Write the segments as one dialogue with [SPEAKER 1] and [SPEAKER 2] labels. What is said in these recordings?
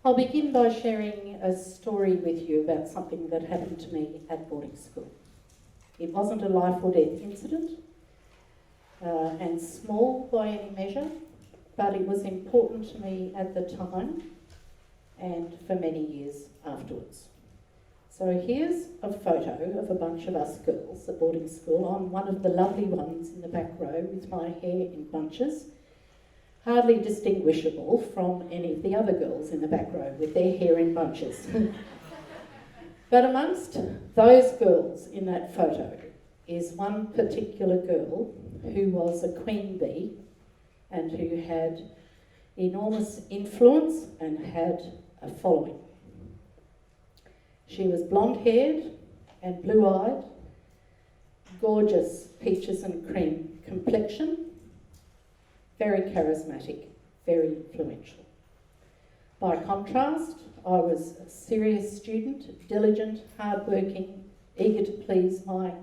[SPEAKER 1] I'll begin by sharing a story with you about something that happened to me at boarding school. It wasn't a life or death incident, and small by any measure, but it was important to me at the time and for many years afterwards. So here's a photo of a bunch of us girls at boarding school. I'm one of the lovely ones in the back row with my hair in bunches, hardly distinguishable from any of the other girls in the back row with their hair in bunches. But amongst those girls in that photo is one particular girl who was a queen bee and who had enormous influence and had a following. She was blonde-haired and blue-eyed, gorgeous peaches and cream complexion, very charismatic, very influential. By contrast, I was a serious student, diligent, hardworking, eager to please my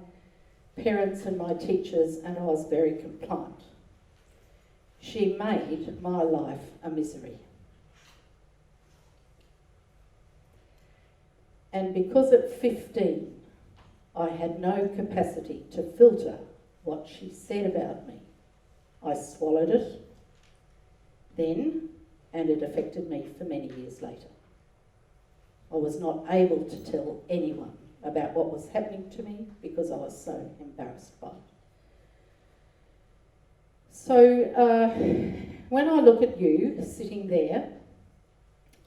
[SPEAKER 1] parents and my teachers, and I was very compliant. She made my life a misery. And because at 15 I had no capacity to filter what she said about me, I swallowed it then, and it affected me for many years later. I was not able to tell anyone about what was happening to me because I was so embarrassed by it. So when I look at you sitting there,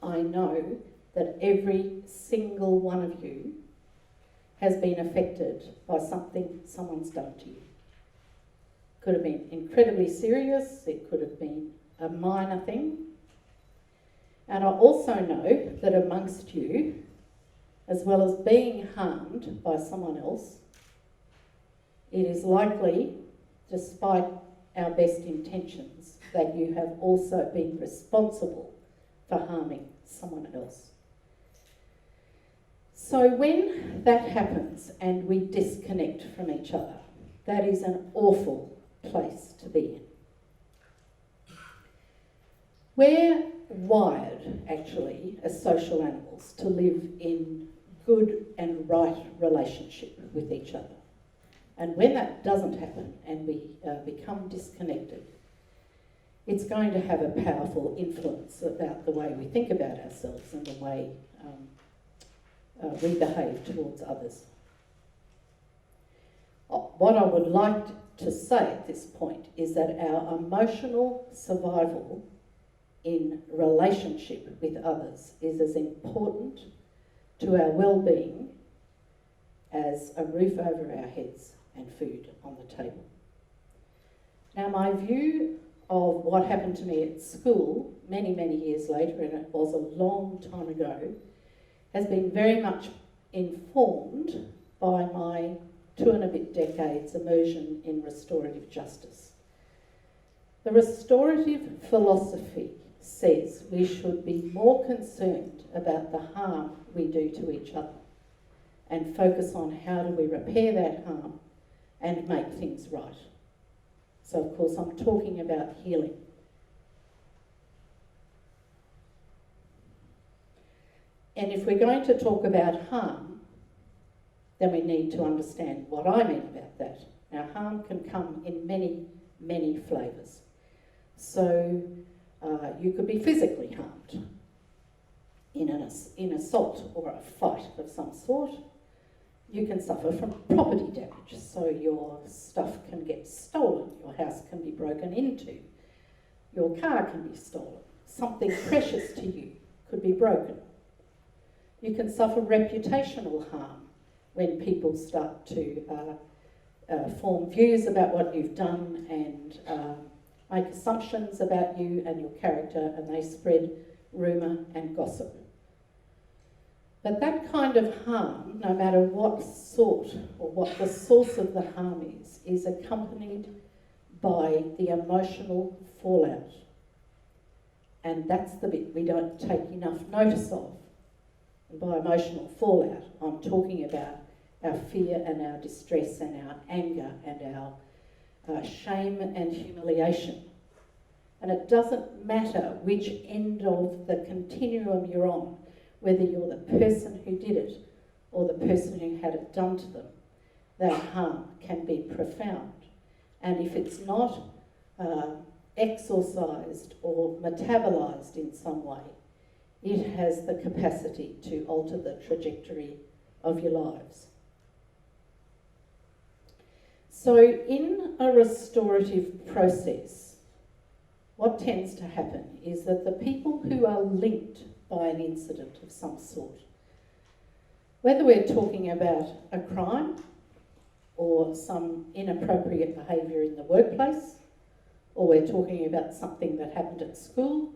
[SPEAKER 1] I know that every single one of you has been affected by something someone's done to you. Could have been incredibly serious, it could have been a minor thing. And I also know that amongst you, as well as being harmed by someone else, it is likely, despite our best intentions, that you have also been responsible for harming someone else. So when that happens and we disconnect from each other, that is an awful place to be in. We're wired, actually, as social animals to live in good and right relationship with each other. And when that doesn't happen and we become disconnected, it's going to have a powerful influence about the way we think about ourselves and the way we behave towards others. What I would like to say at this point is that our emotional survival in relationship with others is as important to our well-being as a roof over our heads and food on the table. Now, my view of what happened to me at school many, many years later, and it was a long time ago, has been very much informed by my 2 and a bit decades immersion in restorative justice. The restorative philosophy says we should be more concerned about the harm we do to each other and focus on how do we repair that harm and make things right. So of course I'm talking about healing. And if we're going to talk about harm, then we need to understand what I mean about that. Now, harm can come in many, many flavours. So you could be physically harmed in an assault or a fight of some sort. You can suffer from property damage, so your stuff can get stolen, your house can be broken into, your car can be stolen, something precious to you could be broken. You can suffer reputational harm when people start to form views about what you've done and make assumptions about you and your character, and they spread rumour and gossip. But that kind of harm, no matter what sort or what the source of the harm is accompanied by the emotional fallout. And that's the bit we don't take enough notice of. And by emotional fallout, I'm talking about our fear and our distress and our anger and our shame and humiliation. And it doesn't matter which end of the continuum you're on, whether you're the person who did it or the person who had it done to them, that harm can be profound. And if it's not exorcised or metabolised in some way, it has the capacity to alter the trajectory of your lives. So in a restorative process, what tends to happen is that the people who are linked by an incident of some sort, whether we're talking about a crime or some inappropriate behaviour in the workplace, or we're talking about something that happened at school,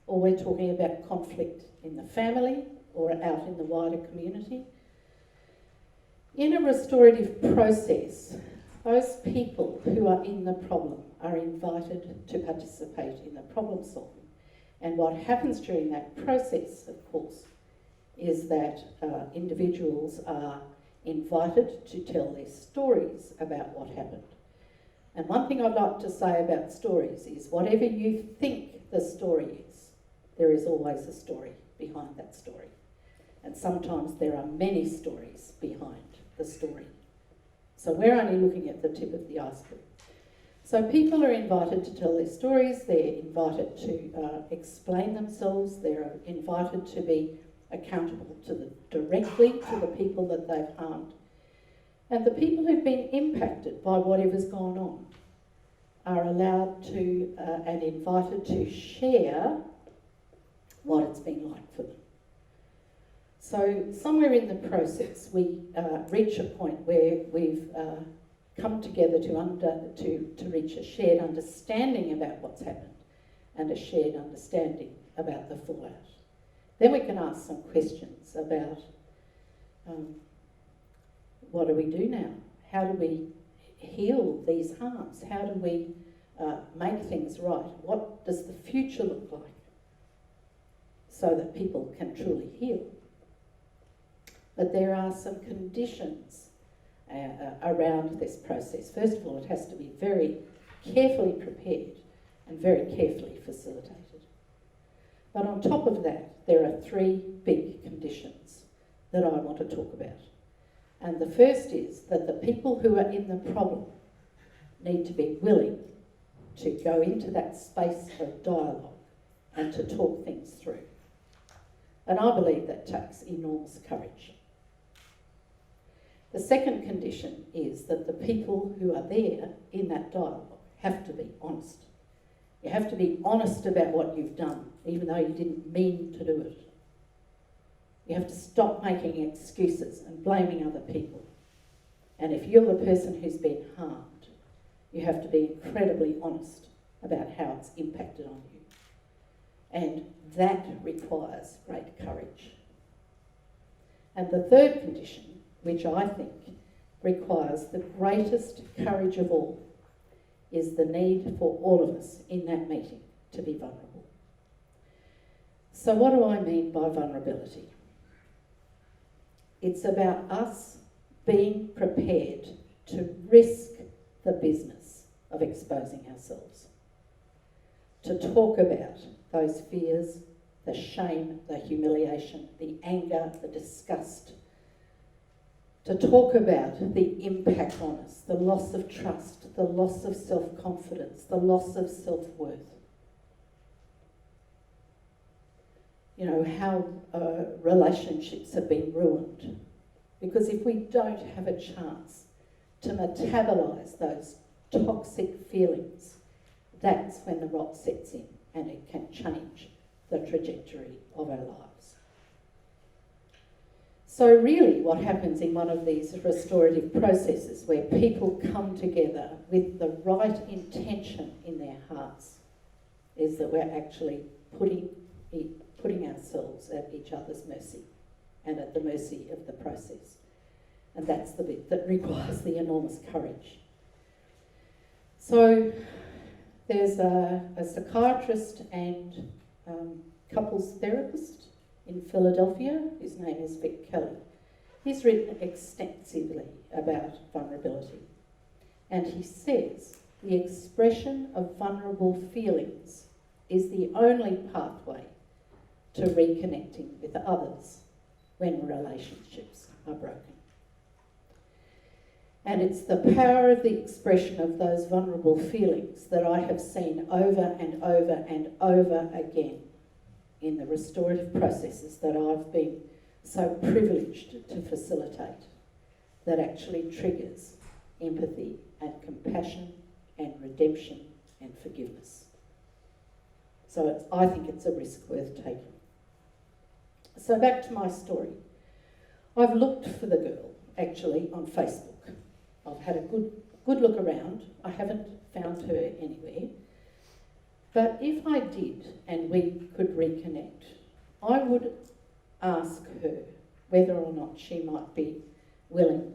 [SPEAKER 1] or we're talking about conflict in the family or out in the wider community. In a restorative process, those people who are in the problem are invited to participate in the problem solving. And what happens during that process, of course, is that individuals are invited to tell their stories about what happened. And one thing I'd like to say about stories is whatever you think the story is, there is always a story behind that story. And sometimes there are many stories behind the story. So we're only looking at the tip of the iceberg. So people are invited to tell their stories, they're invited to explain themselves, they're invited to be accountable directly to the people that they've harmed. And the people who've been impacted by whatever's gone on are allowed to and invited to share what it's been like for them. So somewhere in the process we reach a point where we've come together to reach a shared understanding about what's happened and a shared understanding about the fallout. Then we can ask some questions about what do we do now? How do we heal these harms? How do we make things right? What does the future look like so that people can truly heal? But there are some conditions around this process. First of all, it has to be very carefully prepared and very carefully facilitated. But on top of that, there are three big conditions that I want to talk about. And the first is that the people who are in the problem need to be willing to go into that space of dialogue and to talk things through. And I believe that takes enormous courage. The second condition is that the people who are there in that dialogue have to be honest. You have to be honest about what you've done, even though you didn't mean to do it. You have to stop making excuses and blaming other people. And if you're the person who's been harmed, you have to be incredibly honest about how it's impacted on you. And that requires great courage. And the third condition, which I think requires the greatest courage of all, is the need for all of us in that meeting to be vulnerable. So what do I mean by vulnerability? It's about us being prepared to risk the business of exposing ourselves, to talk about those fears, the shame, the humiliation, the anger, the disgust, to talk about the impact on us, the loss of trust, the loss of self-confidence, the loss of self-worth. You know, how relationships have been ruined. Because if we don't have a chance to metabolise those toxic feelings, that's when the rot sets in and it can change the trajectory of our lives. So really what happens in one of these restorative processes where people come together with the right intention in their hearts is that we're actually putting ourselves at each other's mercy and at the mercy of the process. And that's the bit that requires the enormous courage. So there's a psychiatrist and couples therapist in Philadelphia. His name is Vic Kelly. He's written extensively about vulnerability. And he says the expression of vulnerable feelings is the only pathway to reconnecting with others when relationships are broken. And it's the power of the expression of those vulnerable feelings that I have seen over and over and over again in the restorative processes that I've been so privileged to facilitate, that actually triggers empathy and compassion and redemption and forgiveness. So I think it's a risk worth taking. So back to my story. I've looked for the girl, actually, on Facebook. I've had a good look around. I haven't found her anywhere. But if I did and we could reconnect, I would ask her whether or not she might be willing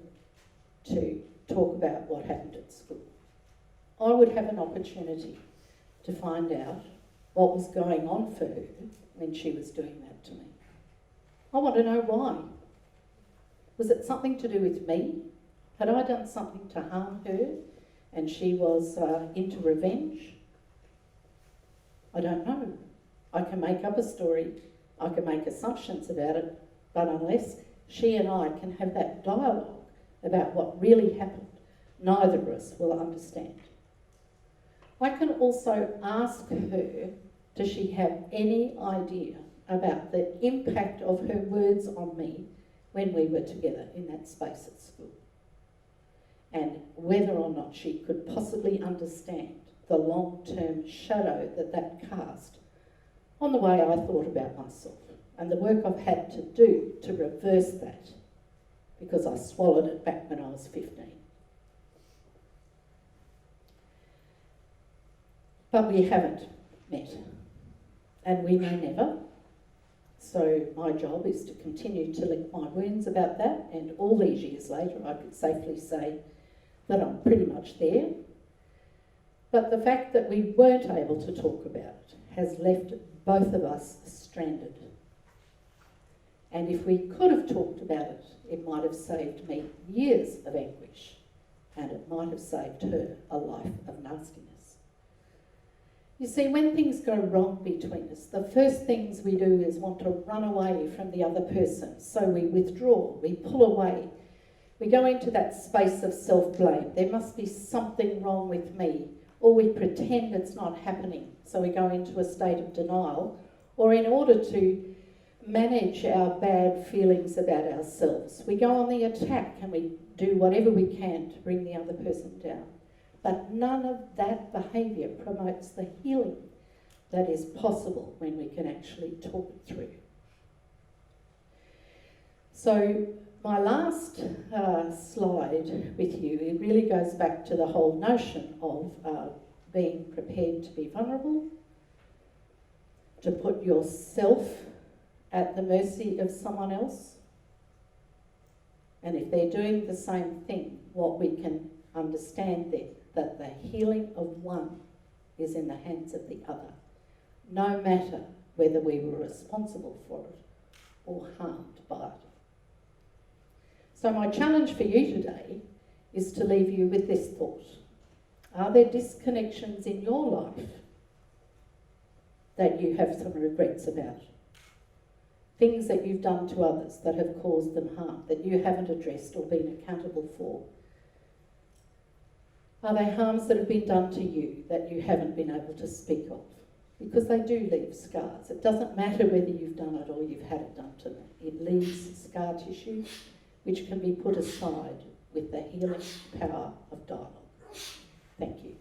[SPEAKER 1] to talk about what happened at school. I would have an opportunity to find out what was going on for her when she was doing that to me. I want to know why. Was it something to do with me? Had I done something to harm her and she was into revenge? I don't know. I can make up a story, I can make assumptions about it, but unless she and I can have that dialogue about what really happened, neither of us will understand. I can also ask her, does she have any idea about the impact of her words on me when we were together in that space at school? And whether or not she could possibly understand the long-term shadow that that cast on the way I thought about myself and the work I've had to do to reverse that, because I swallowed it back when I was 15. But we haven't met, and we may never. So my job is to continue to lick my wounds about that, and all these years later I could safely say that I'm pretty much there. But the fact that we weren't able to talk about it has left both of us stranded. And if we could have talked about it, it might have saved me years of anguish, and it might have saved her a life of nastiness. You see, when things go wrong between us, the first things we do is want to run away from the other person. So we withdraw, we pull away, we go into that space of self-blame. There must be something wrong with me, or we pretend it's not happening. So we go into a state of denial, or in order to manage our bad feelings about ourselves, we go on the attack and we do whatever we can to bring the other person down. But none of that behaviour promotes the healing that is possible when we can actually talk it through. So my last slide with you, it really goes back to the whole notion of being prepared to be vulnerable, to put yourself at the mercy of someone else. And if they're doing the same thing, what we can understand there, that the healing of one is in the hands of the other, no matter whether we were responsible for it or harmed by it. So my challenge for you today is to leave you with this thought. Are there disconnections in your life that you have some regrets about? Things that you've done to others that have caused them harm, that you haven't addressed or been accountable for? Are they harms that have been done to you that you haven't been able to speak of? Because they do leave scars. It doesn't matter whether you've done it or you've had it done to them. It leaves scar tissue which can be put aside with the healing power of dialogue. Thank you.